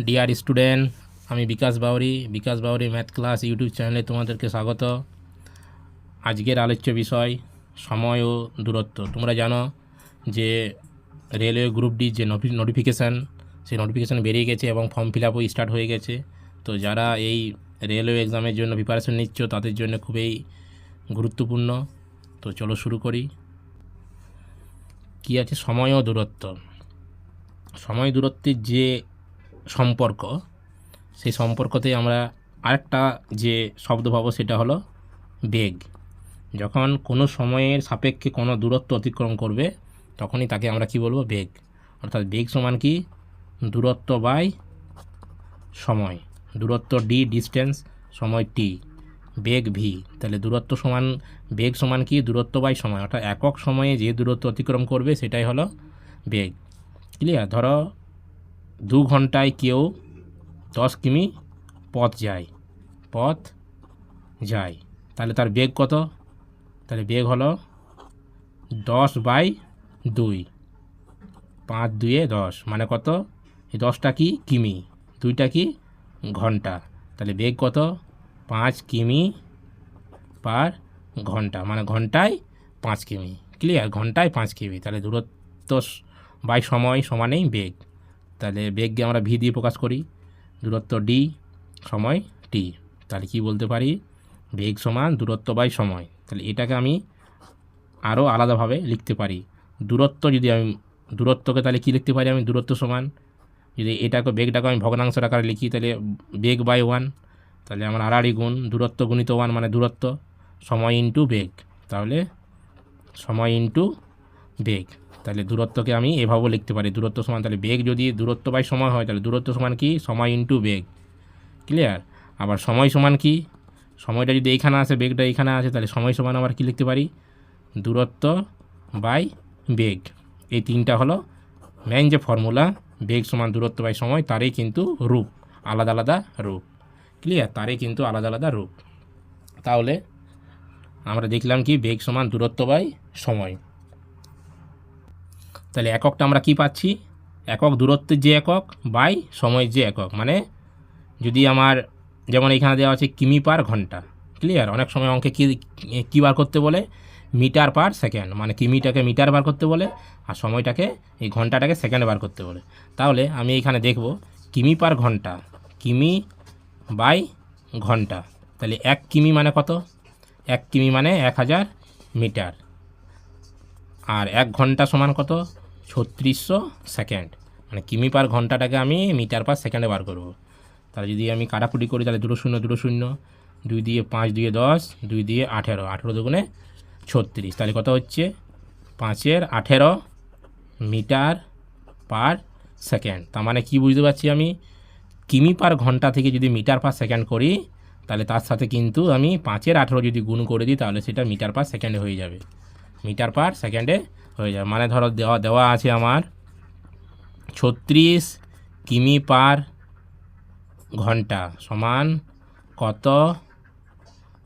Dear student, আমি বিকাশ Bauri math class YouTube চ্যানেলে তোমাদেরকে স্বাগত। আজকের আলোচ্য বিষয় সময় ও দূরত্ব। তোমরা জানো যে রেলওয়ে গ্রুপ ডি যে নোটিফিকেশান, সেই নোটিফিকেশান বেরিয়ে গেছে এবং ফর্ম ফিল আপও স্টার্ট হয়ে গেছে। তো যারা এই রেলওয়ে এক্সামের জন্য প্রিপারেশন নিচ্ছ তাদের জন্য খুবই গুরুত্বপূর্ণ। তো চলো শুরু করি। কী আছে সময় ও দূরত্ব? সময় দূরত্বের যে সম্পর্ক, সেই সম্পর্কতে আমরা আরেকটা যে শব্দ পাবো সেটা হলো বেগ। যখন কোনো সময়ের সাপেক্ষে কোনো দূরত্ব অতিক্রম করবে তখনই তাকে আমরা কি বলবো? বেগ। অর্থাৎ বেগ সমান কি? দূরত্ব বাই সময়। দূরত্ব ডি, ডিস্টেন্স, সময় টি, বেগ ভি। তাহলে দূরত্ব সমান বেগ সমান কি? দূরত্ব বাই সময়। অর্থাৎ একক সময়ে যে দূরত্ব অতিক্রম করবে সেটাই হলো বেগ। ক্লিয়ার? ধরো 2 ঘন্টায় কেউ 10 কিমি পথ যায়, তাহলে তার বেগ কত? তাহলে বেগ হলো 10/2, 5 2 10, মানে কত? এই 10টা কি? কিমি, 2টা কি? ঘন্টা। তাহলে বেগ কত? 5 কিমি পার ঘন্টা, মানে ঘন্টায় 5 কিমি। ক্লিয়ার? ঘন্টায় 5 কিমি। তাহলে দূরত্ব বাই সময় সমানেই বেগ। তাহলে বেগকে আমরা ভি দিয়ে প্রকাশ করি, দূরত্ব ডি, সময় টি। তাহলে কি বলতে পারি? বেগ সমান দূরত্ব বাই সময়। তাহলে এটাকে আমি আরও আলাদাভাবে লিখতে পারি। দূরত্বকে তাহলে কি লিখতে পারি আমি? দূরত্ব সমান, যদি বেগটাকে আমি ভগ্নাংশের আকারে লিখি তাহলে বেগ বাই 1, তাহলে আমার আড়াআড়ি গুণ দূরত্ব গুণিত 1 মানে দূরত্ব, সময় ইন্টু বেগ। তাহলে সময় ইন্টু বেগ। তাহলে দূরত্বকে আমি এভাবেও লিখতে পারি, দূরত্ব সমান, তাহলে বেগ যদি দূরত্ব বাই সময় হয় তাহলে দূরত্ব সমান কি? সময় ইন্টু বেগ। ক্লিয়ার? আবার সময় সমান কি? সময়টা যদি এইখানে আসে, বেগটা এইখানে আসে, তাহলে সময় সমান আবার কি লিখতে পারি? দূরত্ব বাই বেগ। এই তিনটা হলো মেইন যে ফর্মুলা, বেগ সমান দূরত্ব বাই সময়, তারই কিন্তু রূপ আলাদা আলাদা রূপ। ক্লিয়ার? তারই কিন্তু আলাদা আলাদা রূপ। তাহলে আমরা দেখলাম কি? বেগ সমান দূরত্ব বাই সময়। তাহলে এককটা আমরা কি পাচ্ছি? একক দূরত্বের যে একক বাই সময়ের যে একক। মানে যদি আমার যেমন এখানে দেওয়া আছে কিমি পার ঘন্টা। ক্লিয়ার? অনেক সময় অঙ্কে কী বার করতে বলে? মিটার পার সেকেন্ড, মানে কিমিটাকে মিটার বার করতে বলে আর সময়টাকে, এই ঘন্টাটাকে সেকেন্ডে বার করতে বলে। তাহলে আমি এখানে দেখব কিমি পার ঘন্টা, কিমি বাই ঘন্টা। তাহলে 1 কিমি মানে কত? 1 কিমি মানে 1000 মিটার। আর 1 ঘন্টা সমান কত? 3600 সেকেন্ড। মানে কিমি পার ঘন্টাটাকে আমি মিটার পার সেকেন্ডে বার করব। তাহলে যদি আমি কাটাকুটি করি তাহলে 2 0 2 0, 2 দিয়ে 5 2 10, 2 দিয়ে 18, 18 দুগুণে 36। তাহলে কত হচ্ছে? 5 18 মিটার পার সেকেন্ড। তার মানে কি বুঝতে পারছি আমি? কিমি পার ঘন্টা থেকে যদি মিটার পার সেকেন্ড করি তাহলে তার সাথে কিন্তু আমি 5 18 যদি গুণ করে দিই তাহলে সেটা মিটার পার সেকেন্ডে হয়ে যাবে, মিটার পার সেকেন্ডে হয়ে যাবে। মানে ধরো দেওয়া আছে আমার 36 কিমি পার ঘন্টা সমান কত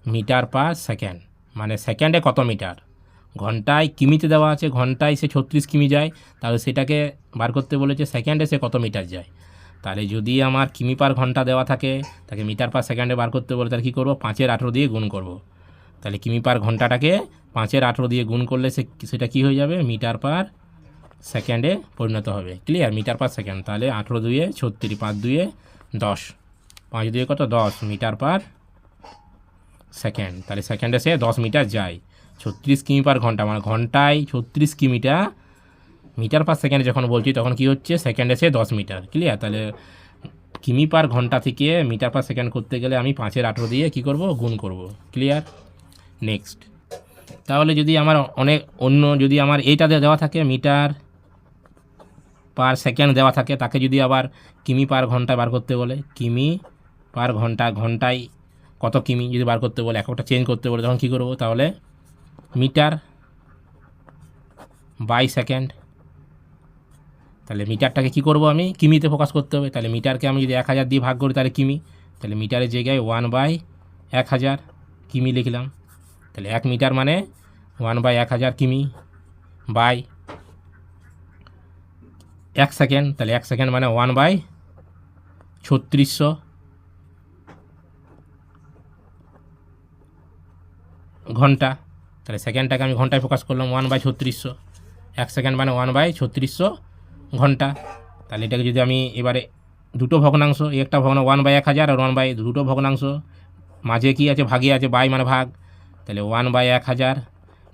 মিটার পার সেকেন্ড, মানে সেকেন্ডে কত মিটার। ঘন্টায় কিমিতে দেওয়া আছে, ঘন্টায় সে 36 কিমি যায়, তাহলে সেটাকে বার করতে বলেছে সেকেন্ডে সে কত মিটার যায়। তাহলে যদি আমার কিমি পার ঘন্টা দেওয়া থাকে, তাকে মিটার পার সেকেন্ডে বার করতে বলে, তাহলে কী করবো? 5 18 দিয়ে গুণ করব। তাহলে কিমি পার ঘন্টাটাকে 5 18 দিয়ে গুণ করলে সেটা কী হয়ে যাবে? মিটার পার সেকেন্ডে পরিণত হবে। ক্লিয়ার? Metre per second. তাহলে 18 2 36, 5 2 10, 5 2 কত? 10 মিটার পার সেকেন্ড। তাহলে সেকেন্ডে সে 10 মিটার যায়। 36 কিমি পার ঘন্টা, মানে ঘন্টায় 36 কিমিটা, মিটার পার সেকেন্ডে যখন বলছি তখন কি হচ্ছে? সেকেন্ডে সে 10 মিটার। ক্লিয়ার? তাহলে কিমি পার ঘন্টা থেকে মিটার পার সেকেন্ড করতে গেলে আমি 5 18 দিয়ে কী করব? গুণ করব। ক্লিয়ার? নেক্সট। তাহলে যদি আমার যদি আমার এইটাতে দেওয়া থাকে মিটার পার সেকেন্ড দেওয়া থাকে, তাকে যদি আবার কিমি পার ঘন্টায় বার করতে বলে, কিমি পার ঘন্টা, ঘন্টায় কত কিমি যদি বার করতে বলে, এককটা চেঞ্জ করতে বলে, তখন কী করবো? তাহলে মিটার বাই সেকেন্ড। তাহলে মিটারটাকে কী করবো? আমি কিমিতে ফোকাস করতে হবে। তাহলে মিটারকে আমি যদি 1000 দিয়ে ভাগ করি তাহলে কিমি, তাহলে মিটারের জায়গায় 1/1000 কিমি লিখলাম। তাহলে 1 মিটার মানে 1/1000 কিমি বাই 1 সেকেন্ড। তাহলে 1 সেকেন্ড মানে 1/1000 3600 ঘন্টা। তাহলে সেকেন্ডটাকে আমি ঘন্টায় ফোকাস করলাম, 1/3600, 1 সেকেন্ড মানে 1/3600 ঘন্টা। তাহলে এটাকে যদি আমি এবারে দুটো ভগ্নাংশ, একটা ভগ্নাংশ 1/1000 আর 1 বাই দুটো ভগ্নাংশ, মাঝে কি আছে, ভাগে আছে, বাই মানে ভাগ, তাহলে 1/1000,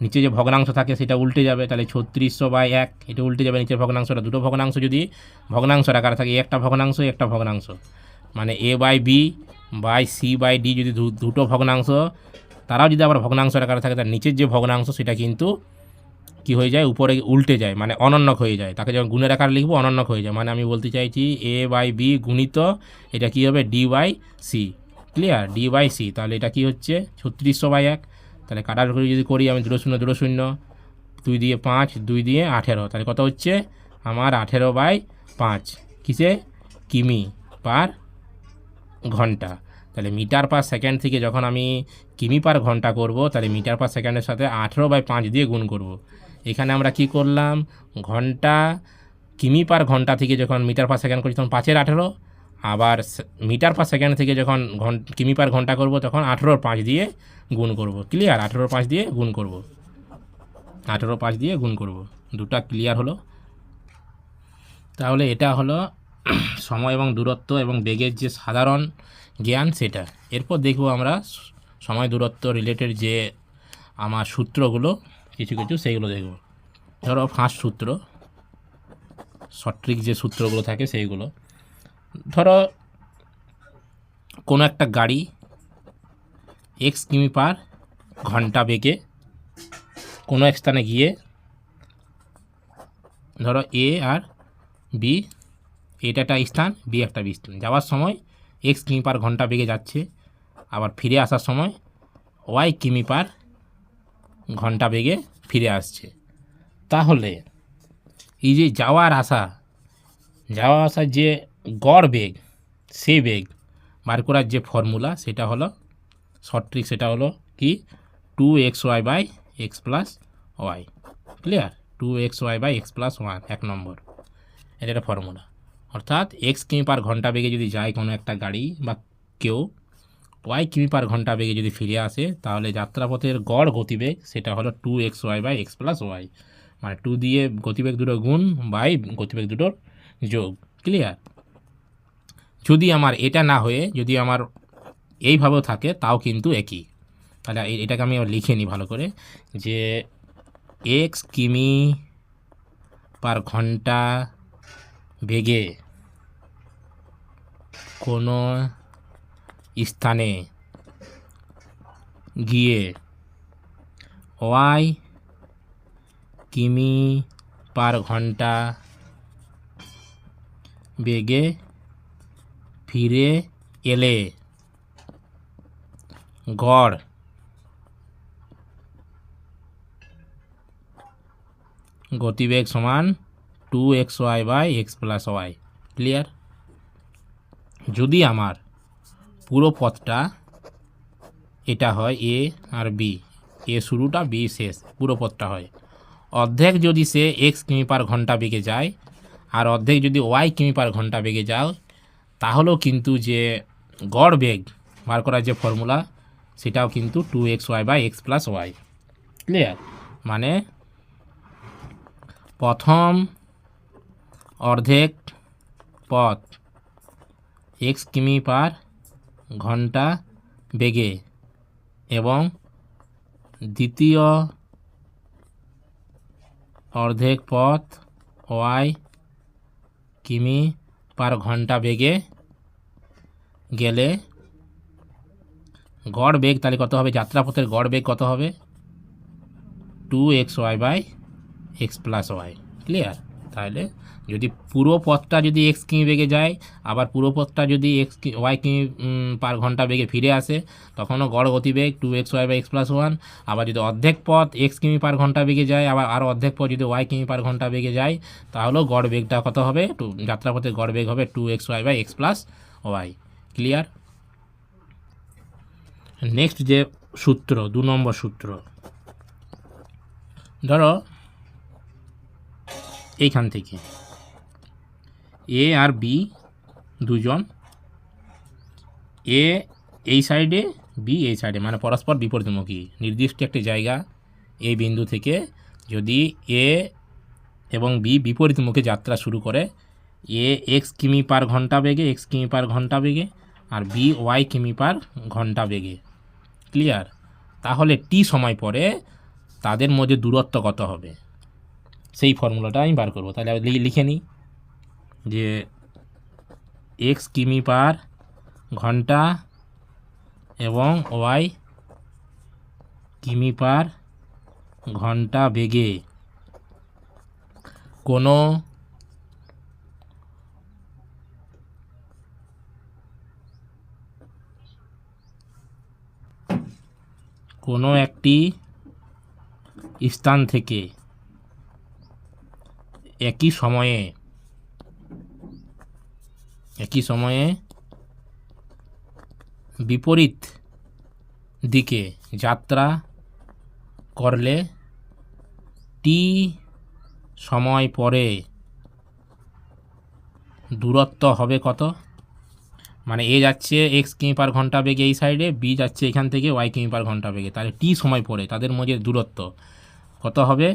নিচে যে ভগ্নাংশ থাকে সেটা উল্টে যাবে, তাহলে 3600/1, এটা উল্টে যাবে, নিচের ভগ্নাংশটা, দুটো ভগ্নাংশ যদি ভগ্নাংশের আকারে থাকে, একটা ভগ্নাংশ একটা ভগ্নাংশ, মানে A/B/C/D যদি দুটো ভগ্নাংশ, তারাও যদি আবার ভগ্নাংশের আকারে থাকে, তার নিচের যে ভগ্নাংশ সেটা কিন্তু কি হয়ে যায়, উপরে উল্টে যায়, মানে অনন্যক হয়ে যায়। তাকে যখন গুণের আকারে লিখবো অনন্যক হয়ে যায়, মানে আমি বলতে চাইছি A/B গুণিত এটা কি হবে D/C, ক্লিয়ার, D/C। তাহলে এটা কি হচ্ছে 3600/1, তাহলে কাটার করে যদি করি আমি 0 0 0 0, 2 দিয়ে 5, 2 দিয়ে 18, তাহলে কত হচ্ছে আমার 18/5 কিসে, কিমি পার ঘন্টা। তাহলে মিটার পার সেকেন্ড থেকে যখন আমি কিমি পার ঘন্টা করব, তাহলে মিটার পার সেকেন্ডের সাথে 18/5 দিয়ে গুণ করব। এখানে আমরা কি করলাম, ঘন্টা কিমি পার ঘন্টা থেকে যখন মিটার পার সেকেন্ড করছি তখন 5-এর 18, আবার মিটার পার সেকেন্ড থেকে যখন কিমি পার ঘন্টা করব তখন 18/5 দিয়ে গুণ করব, ক্লিয়ার, 18/5 দিয়ে গুণ করব, 18/5 দিয়ে গুণ করব, দুটা ক্লিয়ার হলো। তাহলে এটা হলো সময় এবং দূরত্ব এবং বেগের যে সাধারণ জ্ঞান সেটা। এরপর দেখব আমরা সময় দূরত্ব রিলেটেড যে আমার সূত্রগুলো কিছু কিছু সেইগুলো দেখব। ধরো ফার্স্ট সূত্র, সঠিক যে সূত্রগুলো থাকে সেইগুলো, ধরো কোনো একটা গাড়ি x কিমি পার ঘন্টা বেগে কোনো এক স্থানে গিয়ে, ধরো A আর B, এটা একটা স্থান, বি একটা স্থান, যাওয়ার সময় x কিমি পার ঘন্টা বেগে যাচ্ছে, আবার ফিরে আসার সময় y কিমি পার ঘন্টা বেগে ফিরে আসছে। তাহলে এই যে যাওয়ার আসার যে গড় বেগ, সেই বেগ বার করার যে ফর্মুলা সেটা হলো শর্ট ট্রিক, সেটা হলো কি 2xy/x + y, ক্লিয়ার, 2xy/x + 1, 1 নম্বর, এটা একটা ফর্মুলা। অর্থাৎ x কিমি পার ঘন্টা বেগে যদি যায় কোনো একটা গাড়ি বা কেউ, y কিমি পার ঘন্টা বেগে যদি ফিরে আসে, তাহলে যাত্রাপথের গড় গতিবেগ সেটা হলো 2xy/x + y, মানে 2 দিয়ে গতিবেগ দুটো গুণ বাই গতিবেগ দুটোর যোগ, ক্লিয়ার। যদি আমার এটা না হয়ে যদি আমার এইভাবেও থাকে তাও কিন্তু একই। তাহলে এটাকে আমি লিখে নিই ভালো করে, যে x কিমি পার ঘন্টা বেগে কোনো স্থানে গিয়ে y কিমি পার ঘন্টা বেগে ফিরে এলে গড় গতিবেগ সমান 2xy/x + y, ক্লিয়ার। যদি আমার পুরো পথটা এটা হয় A আর B, A শুরুটা B শেষ, পুরো পথটা হয়, অর্ধেক যদি সে x কিমি পার ঘন্টা বেগে যায় আর অর্ধেক যদি y কিমি পার ঘন্টা বেগে যাও, তাহলেও কিন্তু যে গড় বেগ বার করার যে ফর্মুলা সেটাও কিন্তু 2xy/x + y, ক্লিয়ার। মানে প্রথম অর্ধেক পথ x কিমি পার ঘন্টা বেগে এবং দ্বিতীয় অর্ধেক পথ y কিমি পার ঘন্টা বেগে গেলে গড় বেগ তাহলে কত হবে, যাত্রাপথের গড় বেগ কত হবে, 2xy/x + y, ক্লিয়ার। তাহলে যদি পুরো পথটা যদি x কিমি বেগে যায়, আবার পুরো পথটা যদি y কিমি পার ঘন্টা বেগে ফিরে আসে, তখনও গড় গতিবেগ 2xy/x + 1। আবার যদি অর্ধেক পথ x কিমি পার ঘন্টা বেগে যায়, আবার আরও অর্ধেক পথ যদি y কিমি পার ঘন্টা বেগে যায়, তাহলেও গড় বেগটা কত হবে, যাত্রাপথের গড় বেগ হবে 2xy/x + y, ক্লিয়ার। নেক্সট যে সূত্র, 2 নম্বর সূত্র, ধরো এইখান থেকে A আর B দুজন এ এই সাইডে, বি এই সাইডে, মানে পরস্পর বিপরীতমুখী নির্দিষ্ট একটি জায়গা এই বিন্দু থেকে যদি এ এবং বি বিপরীতমুখী যাত্রা শুরু করে, এ এক্স কিমি পার ঘন্টা বেগে, এক্স কিমি পার ঘন্টা বেগে, আর বি ওয়াই কিমি পার ঘন্টা বেগে, ক্লিয়ার? তাহলে টি সময় পরে তাদের মধ্যে দূরত্ব কত হবে, সেই ফর্মুলাটা আমি বার করবো। তাহলে লিখে নিই যে এক্স কিমি পার ঘন্টা এবং ওয়াই কিমি পার ঘন্টা বেগে কোনো একটি স্থান থেকে একই সময়ে বিপরীত দিকে যাত্রা করলে টি সময় পরে দূরত্ব হবে কত? মানে এ যাচ্ছে এক্স কিমি পার ঘন্টা বেগে এই সাইডে, বি যাচ্ছে এখান থেকে ওয়াই কিমি পার ঘন্টা বেগে, তাহলে টি সময় পরে তাদের মধ্যে দূরত্ব কত হবে?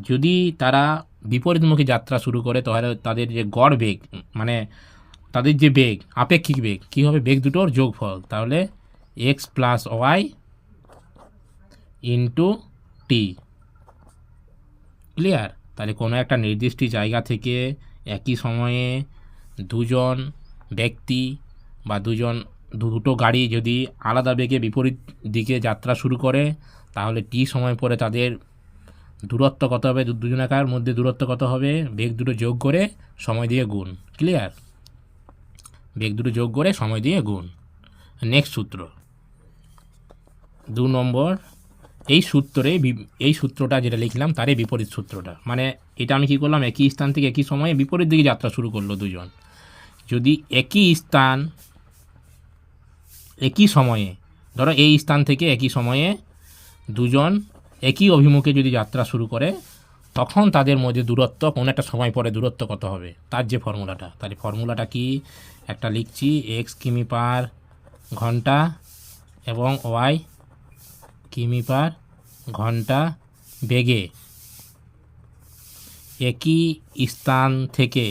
যদি তারা বিপরীতমুখী যাত্রা শুরু করে তাহলে তাদের যে গড় বেগ, মানে তাদের যে বেগ, আপেক্ষিক বেগ কী হবে? বেগ দুটোর যোগফল, তাহলে x plus Y into T, clear? তাহলে কোনো একটা নির্দিষ্ট জায়গা থেকে একই সময়ে দুজন ব্যক্তি বা দুটো গাড়ি যদি আলাদা বেগে বিপরীত দিকে যাত্রা শুরু করে, তাহলে টি সময় পরে তাদের দূরত্ব কত হবে? দুজনাকার মধ্যে দূরত্ব কত হবে? বেগ দুটো যোগ করে সময় দিয়ে গুণ, ক্লিয়ার? বেগ দুটো যোগ করে সময় দিয়ে গুণ। নেক্সট সূত্র 2 নম্বর, এই সূত্রটা যেটা লিখলাম তারই বিপরীত সূত্রটা, মানে এটা আমি কী করলাম? একই স্থান থেকে একই সময়ে বিপরীত দিকে যাত্রা শুরু করলো দুজন, যদি একই স্থান একই সময়ে, ধরো এই স্থান থেকে একই সময়ে দুজন একই অভিমুখে যদি যাত্রা শুরু করে, তখন তাদের মধ্যে দূরত্ব কোনো একটা সময় পরে দূরত্ব কত হবে, তার যে ফর্মুলাটা, তার ফর্মুলাটা কি একটা লিখছি, এক্স কিমি পার ঘন্টা এবং ওয়াই কিমি পার ঘন্টা বেগে একই স্থান থেকে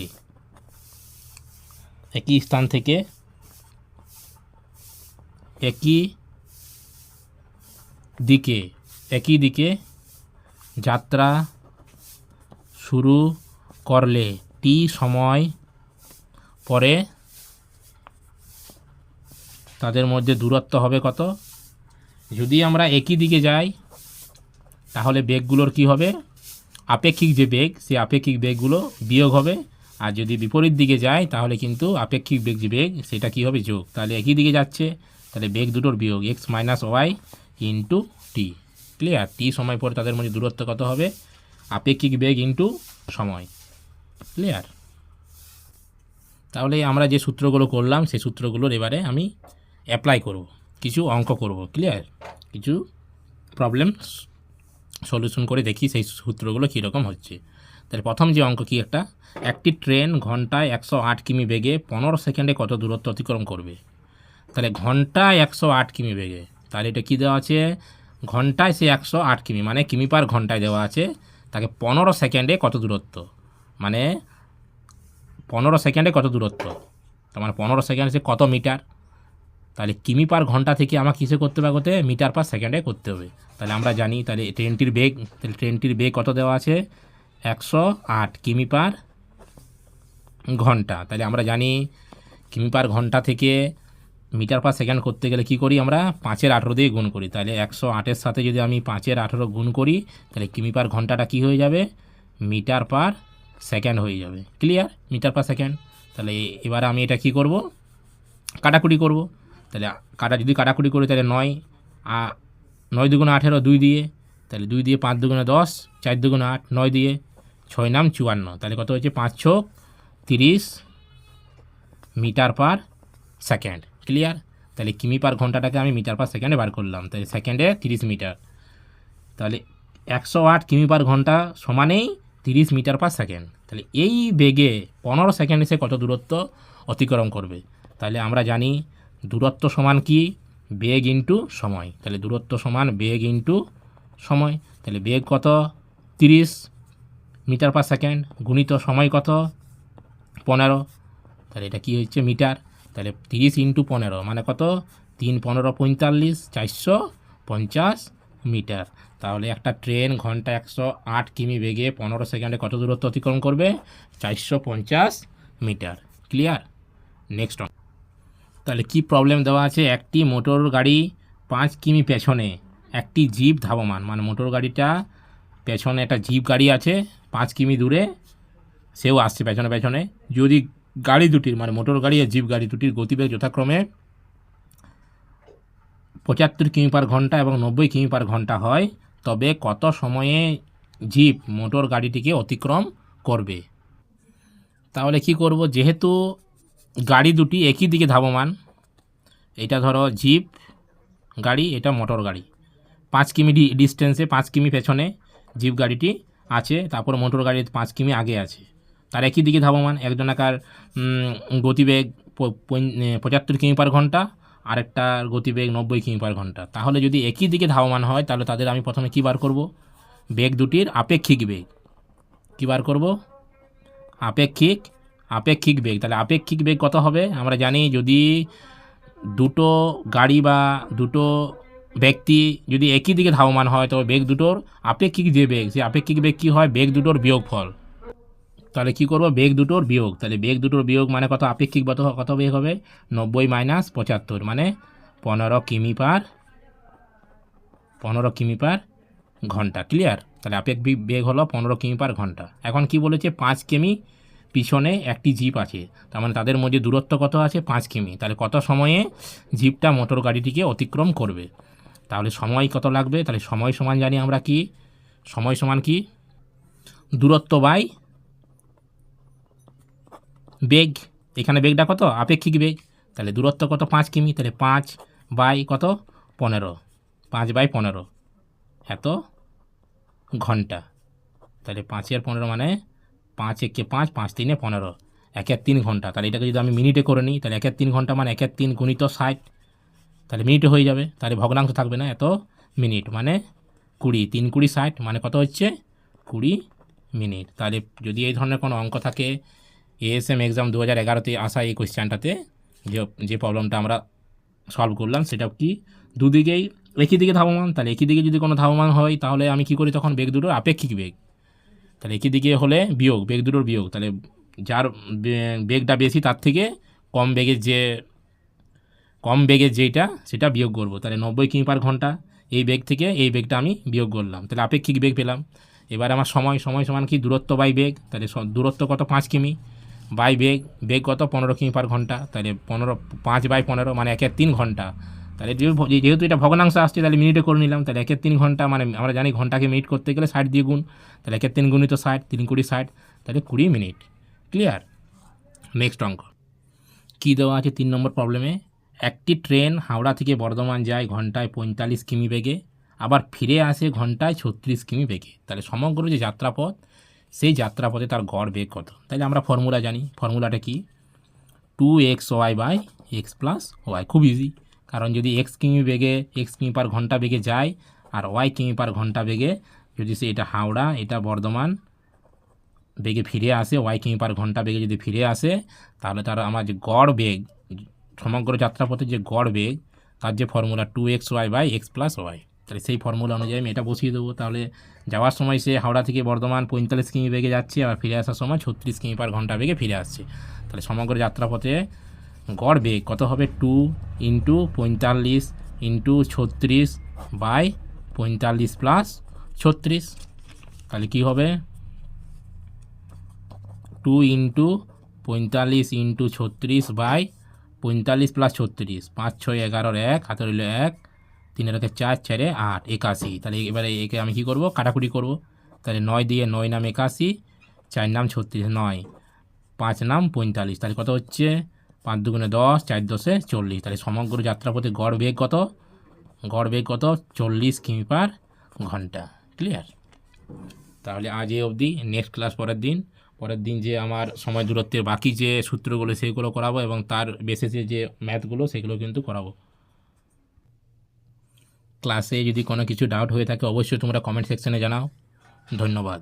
একই দিকে যাত্রা শুরু করলে টি সময় পরে তাদের মধ্যে দূরত্ব হবে কত? যদি আমরা একই দিকে যাই তাহলে বেগগুলোর কি হবে? আপেক্ষিক যে বেগ, সেই আপেক্ষিক বেগগুলো বিয়োগ হবে, আর যদি বিপরীত দিকে যায় তাহলে কিন্তু আপেক্ষিক বেগ যে বেগ সেটা কি হবে? যোগ। তাহলে একই দিকে যাচ্ছে, তাহলে বেগ দুটোর বিয়োগ, x minus Y into T, clear? টি সময় পরে তাদের মধ্যে দূরত্ব কত হবে? আপেক্ষিক বেগ ইন্টু সময়, ক্লিয়ার? তাহলে আমরা যে সূত্রগুলো করলাম সেই সূত্রগুলোর এবারে আমি অ্যাপ্লাই করব, কিছু অঙ্ক করব, ক্লিয়ার? কিছু প্রবলেম সলিউশন করে দেখি সেই সূত্রগুলো কীরকম হচ্ছে। তাহলে প্রথম যে অঙ্ক কি, একটি ট্রেন ঘন্টায় 108 কিমি বেগে 15 সেকেন্ডে কত দূরত্ব অতিক্রম করবে? তাহলে ঘন্টায় 108 কিমি বেগে, তাহলে এটা কী দেওয়া আছে? ঘন্টায় সে 108 কিমি, মানে কিমি পার ঘন্টায় দেওয়া আছে, তাকে 15 সেকেন্ডে কত দূরত্ব, মানে 15 সেকেন্ডে কত দূরত্ব, তার মানে 15 সেকেন্ডে সে কত মিটার? তাহলে কিমি পার ঘন্টা থেকে আমার কিসে করতে হবে? মিটার পার সেকেন্ডে করতে হবে। তাহলে আমরা জানি, তাহলে ট্রেনটির বেগ কত দেওয়া আছে? 108 কিমি পার ঘন্টা। তাহলে আমরা জানি কিমি পার ঘন্টা থেকে মিটার পার সেকেন্ড করতে গেলে কি করি? আমরা 5-এর 18 দিয়ে গুণ করি। তাহলে 108-এর সাথে যদি আমি 5-এর 18 গুণ করি, তাহলে কিমি পার ঘন্টাটা কি হয়ে যাবে? মিটার পার সেকেন্ড হয়ে যাবে, ক্লিয়ার? Metre per second. তাহলে এবার আমি এটা কি করব? কাটাকুটি করব। তাহলে যদি কাটাকুটি করি তাহলে 9 দুগুণে 18, 2 দিয়ে, তাহলে 2 দিয়ে 5 দুগুণে 10, 4 দুগুণে 8, 9 দিয়ে 6 নাম 54, তাহলে কত হচ্ছে? 5-6 30 মিটার পার সেকেন্ড, ক্লিয়ার? তাহলে কিমি পার ঘন্টাটাকে আমি মিটার পার সেকেন্ডে বার করলাম, তাহলে সেকেন্ডে 30 মিটার, তাহলে 108 কিমি পার ঘন্টা সমানেই 30 মিটার পার সেকেন্ড। তাহলে এই বেগে 15 সেকেন্ডে সে কত দূরত্ব অতিক্রম করবে? তাহলে আমরা জানি দূরত্ব সমান কি, বেগ ইন্টু সময়। তাহলে দূরত্ব সমান বেগ ইন্টু সময়। তাহলে বেগ কত 30 মিটার পার সেকেন্ড, গুণিত সময় কত 15। তাহলে এটা কি হচ্ছে মিটার। তাহলে 30 ইন্টু 15 মানে কত, 3 15 45, 450 মিটার। তাহলে একটা ট্রেন ঘন্টা 108 কিমি বেগে 15 সেকেন্ডে কত দূরত্ব অতিক্রম করবে, 450 মিটার। ক্লিয়ার। নেক্সট। তাহলে কি প্রবলেম দেওয়া আছে, একটি মোটর গাড়ি 5 কিমি পেছনে একটি জিপ ধাবমান, মানে মোটর গাড়িটা পেছনে একটা জিপ গাড়ি আছে 5 কিমি দূরে, সেও আসছে পেছনে পেছনে। যদি গাড়ি দুটির মানে মোটর গাড়ি আর জিপ গাড়ি দুটির গতিবেগ যথাক্রমে 75 কিমি পার ঘন্টা এবং 90 কিমি পার ঘন্টা হয়, তবে কত সময়ে জিপ মোটর গাড়িটিকে অতিক্রম করবে। তাহলে কি করব, যেহেতু গাড়ি দুটি একই দিকে ধাবমান, এটা ধরো জিপ গাড়ি, এটা মোটর গাড়ি, 5 কিমি ডিস্টেন্সে 5 কিমি পেছনে জিপ গাড়িটি আছে, তারপর মোটর গাড়ি 5 কিমি আগে আছে, তার একই দিকে ধাবমান। একজনাকার গতিবেগ 75 কিমি পার ঘন্টা, আরেকটার গতিবেগ 90 কিমি পার ঘন্টা। তাহলে যদি একই দিকে ধাবমান হয় তাহলে তাদের আমি প্রথমে কী বার করব, বেগ দুটির আপেক্ষিক বেগ। কী বার করব, আপেক্ষিক বেগ। তাহলে আপেক্ষিক বেগ কত হবে, আমরা জানি যদি দুটো গাড়ি বা দুটো ব্যক্তি যদি একই দিকে ধাবমান হয় তবে বেগ দুটোর আপেক্ষিক যে বেগ, সেই আপেক্ষিক বেগ কী হয়, বেগ দুটোর বিয়োগফল। তাহলে কী করব, বেগ দুটোর বিয়োগ। তাহলে বেগ দুটোর বিয়োগ মানে কত, আপেক্ষিক কত বেগ হবে, 90 মাইনাস 75 মানে 15 কিমি পার ঘন্টা। ক্লিয়ার। তাহলে আপেক্ষিক বেগ হলো 15 কিমি পার ঘন্টা। এখন কি বলেছে, 5 কিমি পিছনে একটি জিপ আছে, তার মানে তাদের মধ্যে দূরত্ব কত আছে, 5 কিমি। তাহলে কত সময়ে জিপটা মোটর গাড়িটিকে অতিক্রম করবে। তাহলে সময় কত লাগবে, তাহলে সময় সমান জানি আমরা কি, সময় সমান কি, দূরত্ব বাই বেগ। এখানে বেগটা কত, আপেক্ষিক বেগ। তাহলে দূরত্ব কত, 5 কিমি, তাহলে 5 বাই কত 15, 5 বাই 15 এত ঘন্টা। তাহলে 5 15 মানে 5 একে 5, 5 3 15, 1 3 ঘন্টা। তাহলে এটাকে যদি আমি মিনিটে করে নিই তাহলে 1 3 ঘন্টা মানে 1 3 গুণিত 60, তাহলে মিনিটে হয়ে যাবে। তাহলে ভগ্নাংশ থাকবে না, এত মিনিট মানে 20, 3 20 60 মানে কত হচ্ছে 20 মিনিট। তাহলে যদি এই ধরনের কোনো অঙ্ক থাকে, এএসএম এক্সাম 2011-তে আসা এই কোয়েশ্চেনটাতে যে প্রবলেমটা আমরা সলভ করলাম সেটা কি, দুদিকেই একই দিকে ধাবমান। তাহলে একই দিকে যদি কোনো ধাবমান হয় তাহলে আমি কি করি, তখন বেগ দুটোর আপেক্ষিক বেগ। তাহলে একই দিকে হলে বিয়োগ, বেগ দুটোর বিয়োগ। তাহলে যার বেগটা বেশি তার থেকে কম বেগের যেটা সেটা বিয়োগ করব। তাহলে 90 কিমি পার ঘন্টা, এই বেগ থেকে এই বেগটা আমি বিয়োগ করলাম, তাহলে আপেক্ষিক বেগ পেলাম। এবার আমার সময় সমান কি, দূরত্ব বাই বেগ। তাহলে দূরত্ব কত, 5 কিমি বাই বেগ কত 15 কিমি পার ঘন্টা। তাহলে 5 বাই 15 মানে 1 3 ঘন্টা। তাহলে যেহেতু এটা ভগ্নাংশ আসছে তাহলে মিনিটে করে নিলাম। তাহলে 1 3 ঘন্টা মানে আমরা জানি ঘন্টাকে মিনিট করতে গেলে 60 দিয়ে গুণ। তাহলে 1 3 গুণিত 60, 3 20 60, তাহলে 20 মিনিট। ক্লিয়ার। নেক্সট অঙ্ক কী দেওয়া আছে 3 নম্বর প্রবলেমে, একটি ট্রেন হাওড়া থেকে বর্ধমান যায় ঘন্টায় 45 কিমি বেগে, আবার ফিরে আসে ঘন্টায় 36 কিমি বেগে। তাহলে সমগ্র যে যাত্রাপথ, সেই যাত্রাপথে তার গড় বেগ কত। তাহলে আমরা ফর্মুলা জানি, ফর্মুলাটা কি, 2xy by x plus y. খুব ইজি, কারণ যদি x কিমি পার ঘন্টা বেগে যায় আর y কিমি পার ঘন্টা বেগে যদি সে এটা হাওড়া এটা বর্ধমান বেগে ফিরে আসে, y কিমি পার ঘন্টা বেগে যদি ফিরে আসে, তাহলে তার আমার যে গড় বেগ, সমগ্র যাত্রাপথে যে গড় বেগ, তার যে formula 2xy by x plus y. তাহলে সেই ফর্মুলা অনুযায়ী আমি এটা বসিয়ে দেবো। তাহলে যাওয়ার সময় সে হাওড়া থেকে বর্ধমান 45 কিমি বেগে যাচ্ছে, আর ফিরে আসার সময় 36 কিমি পার ঘন্টা বেগে ফিরে আসছে। তাহলে সমগ্র যাত্রাপথে গড় বেগ কত হবে, 2 ইন্টু 45 ইন্টু 36 বাই 45 প্লাস 36। তাহলে কী হবে, 2 ইন্টু 45 ইন্টু 36 বাই 45 প্লাস 36, 5 6 11 1, হাতে রইল 1, 3 4 4 8, 81। তাহলে এবারে একে আমি কী করবো, কাটাকুটি করব। তাহলে 9 দিয়ে 9 নাম 81, 4 নাম 36, 9 5 নাম 45। তাহলে কত হচ্ছে, 5 2 10, 4 10 40। তাহলে সমগ্র যাত্রাপথে গড় বেগ কত, 40 কিমি পার ঘন্টা। ক্লিয়ার। তাহলে আজ এই অবধি, নেক্সট ক্লাস পরের দিন পরের দিন যে আমার সময় দূরত্বের বাকি যে সূত্রগুলো সেগুলো করাবো এবং তার বেসিসে যে ম্যাথগুলো সেগুলো কিন্তু করাবো। ক্লাসে যদি কোনো কিছু ডাউট হয়ে থাকে অবশ্যই তোমরা কমেন্ট সেকশনে জানাও। ধন্যবাদ।